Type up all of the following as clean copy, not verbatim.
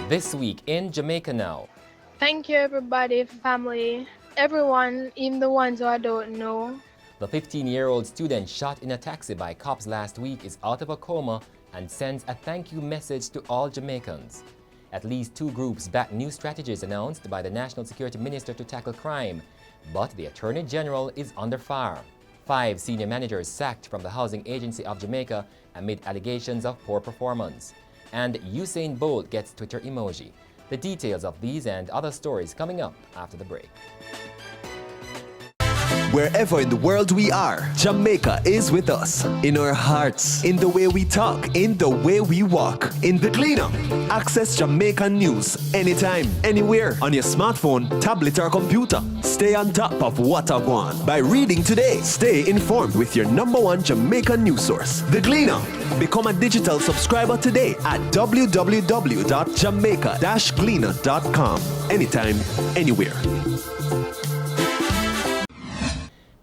This week in Jamaica Now. Thank you, everybody, family, everyone, even the ones who I don't know. The 15-year-old student shot in a taxi by cops last week is out of a coma and sends a thank you message to all Jamaicans. At least 2 groups back new strategies announced by the National Security Minister to tackle crime, but the Attorney General is under fire. 5 senior managers sacked from the Housing Agency of Jamaica amid allegations of poor performance. And Usain Bolt gets Twitter emoji. The details of these and other stories coming up after the break. Wherever in the world we are, Jamaica is with us. In our hearts, in the way we talk, in the way we walk. In the Gleaner. Access Jamaican news anytime, anywhere on your smartphone, tablet or computer. Stay on top of what I want by reading today. Stay informed with your #1 Jamaican news source, The Gleaner. Become a digital subscriber today at www.jamaica-gleaner.com. Anytime, anywhere.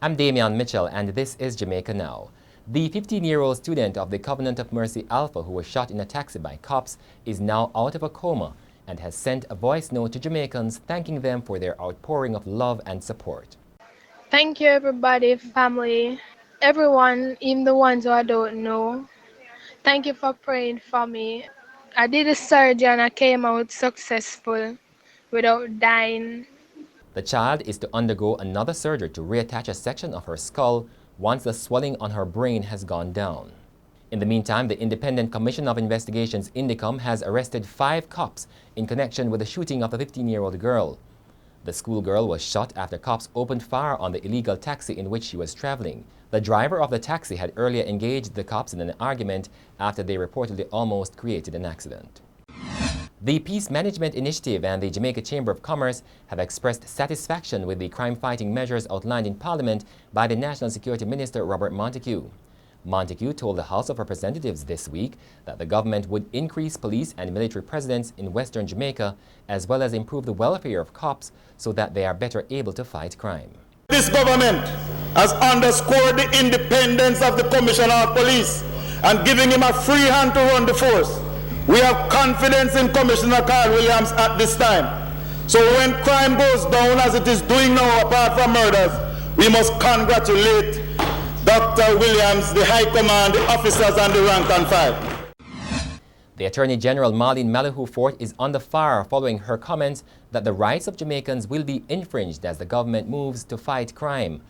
I'm Damian Mitchell and this is Jamaica Now. The 15-year-old student of the Covenant of Mercy Alpha who was shot in a taxi by cops is now out of a coma and has sent a voice note to Jamaicans thanking them for their outpouring of love and support. Thank you, everybody, family, everyone, even the ones who I don't know. Thank you for praying for me. I did a surgery and I came out successful without dying. The child is to undergo another surgery to reattach a section of her skull once the swelling on her brain has gone down. In the meantime, the Independent Commission of Investigations Indicom has arrested 5 cops in connection with the shooting of the 15-year-old girl. The schoolgirl was shot after cops opened fire on the illegal taxi in which she was traveling. The driver of the taxi had earlier engaged the cops in an argument after they reportedly almost created an accident. The Peace Management Initiative and the Jamaica Chamber of Commerce have expressed satisfaction with the crime-fighting measures outlined in Parliament by the National Security Minister Robert Montague. Montague told the House of Representatives this week that the government would increase police and military presence in Western Jamaica as well as improve the welfare of cops so that they are better able to fight crime. This government has underscored the independence of the Commissioner of Police and giving him a free hand to run the force. We have confidence in Commissioner Carl Williams at this time. So when crime goes down as it is doing now apart from murders, we must congratulate Dr. Williams, the High Command, the officers and the rank and file. The Attorney General Marlene Malahoo Fort is under fire following her comments that the rights of Jamaicans will be infringed as the government moves to fight crime.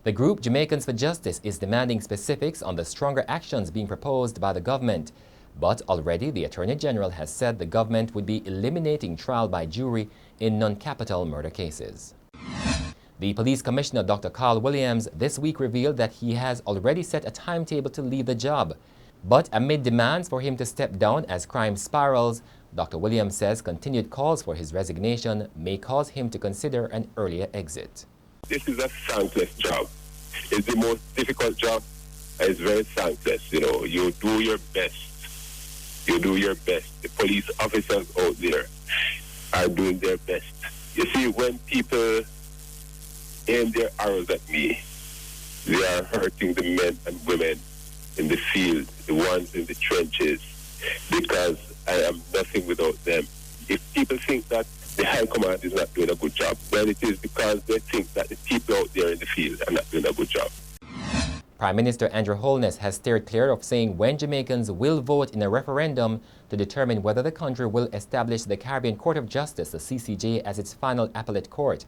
The group Jamaicans for Justice is demanding specifics on the stronger actions being proposed by the government. But already the Attorney General has said the government would be eliminating trial by jury in non-capital murder cases. The Police Commissioner Dr. Carl Williams this week revealed that he has already set a timetable to leave the job. But amid demands for him to step down as crime spirals, Dr. Williams says continued calls for his resignation may cause him to consider an earlier exit. This is a thankless job. It's the most difficult job. It's very thankless. You know, you do your best. You do your best. The police officers out there are doing their best. You see, when people aim their arrows at me, they are hurting the men and women in the field, the ones in the trenches, because I am nothing without them. If people think that the High Command is not doing a good job, well, it is because they think that the people out there in the field are not doing a good job. Prime Minister Andrew Holness has steered clear of saying when Jamaicans will vote in a referendum to determine whether the country will establish the Caribbean Court of Justice, the CCJ, as its final appellate court.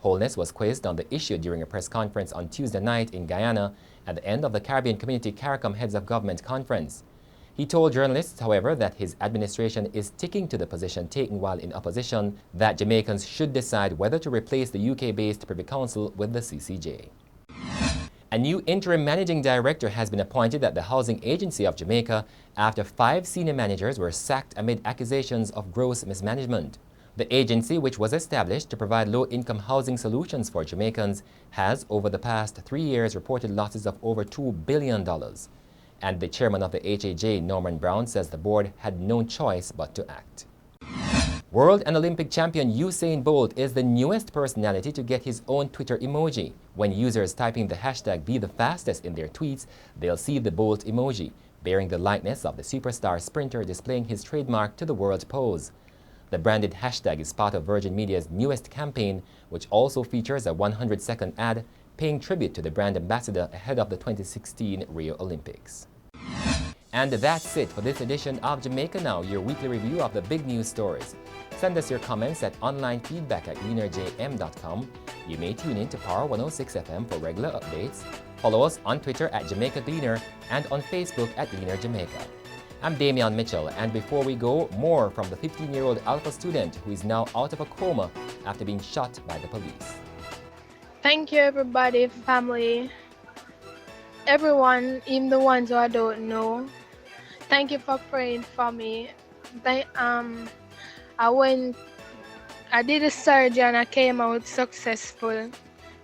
Holness was quizzed on the issue during a press conference on Tuesday night in Guyana at the end of the Caribbean Community CARICOM Heads of Government Conference. He told journalists, however, that his administration is sticking to the position taken while in opposition that Jamaicans should decide whether to replace the UK-based Privy Council with the CCJ. A new interim managing director has been appointed at the Housing Agency of Jamaica after 5 senior managers were sacked amid accusations of gross mismanagement. The agency, which was established to provide low-income housing solutions for Jamaicans, has over the past 3 years reported losses of over $2 billion. And the chairman of the HAJ, Norman Brown, says the board had no choice but to act. World and Olympic champion Usain Bolt is the newest personality to get his own Twitter emoji. When users typing the hashtag #BeTheFastest in their tweets, they'll see the Bolt emoji, bearing the likeness of the superstar sprinter displaying his trademark to the world pose. The branded hashtag is part of Virgin Media's newest campaign, which also features a 100-second ad paying tribute to the brand ambassador ahead of the 2016 Rio Olympics. And that's it for this edition of Jamaica Now, your weekly review of the big news stories. Send us your comments at onlinefeedback@gleanerjm.com. You may tune in to Power 106 FM for regular updates. Follow us on Twitter at Jamaica Gleaner and on Facebook at Gleaner Jamaica. I'm Damian Mitchell, and before we go, more from the 15-year-old Alpha student who is now out of a coma after being shot by the police. Thank you, everybody, family, everyone, even the ones who I don't know. Thank you for praying for me. I did a surgery and I came out successful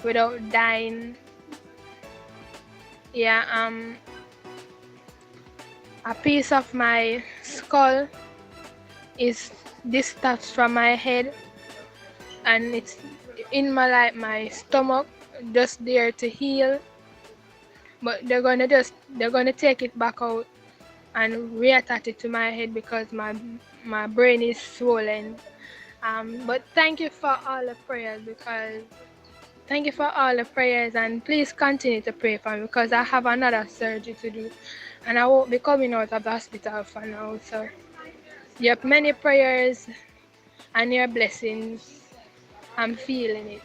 without dying. Yeah, a piece of my skull is detached from my head, and it's in my stomach, just there to heal. But they're gonna take it back out and reattach it to my head because my brain is swollen. But thank you for all the prayers, and please continue to pray for me because I have another surgery to do and I won't be coming out of the hospital for now. So you have many prayers and your blessings. I'm feeling it.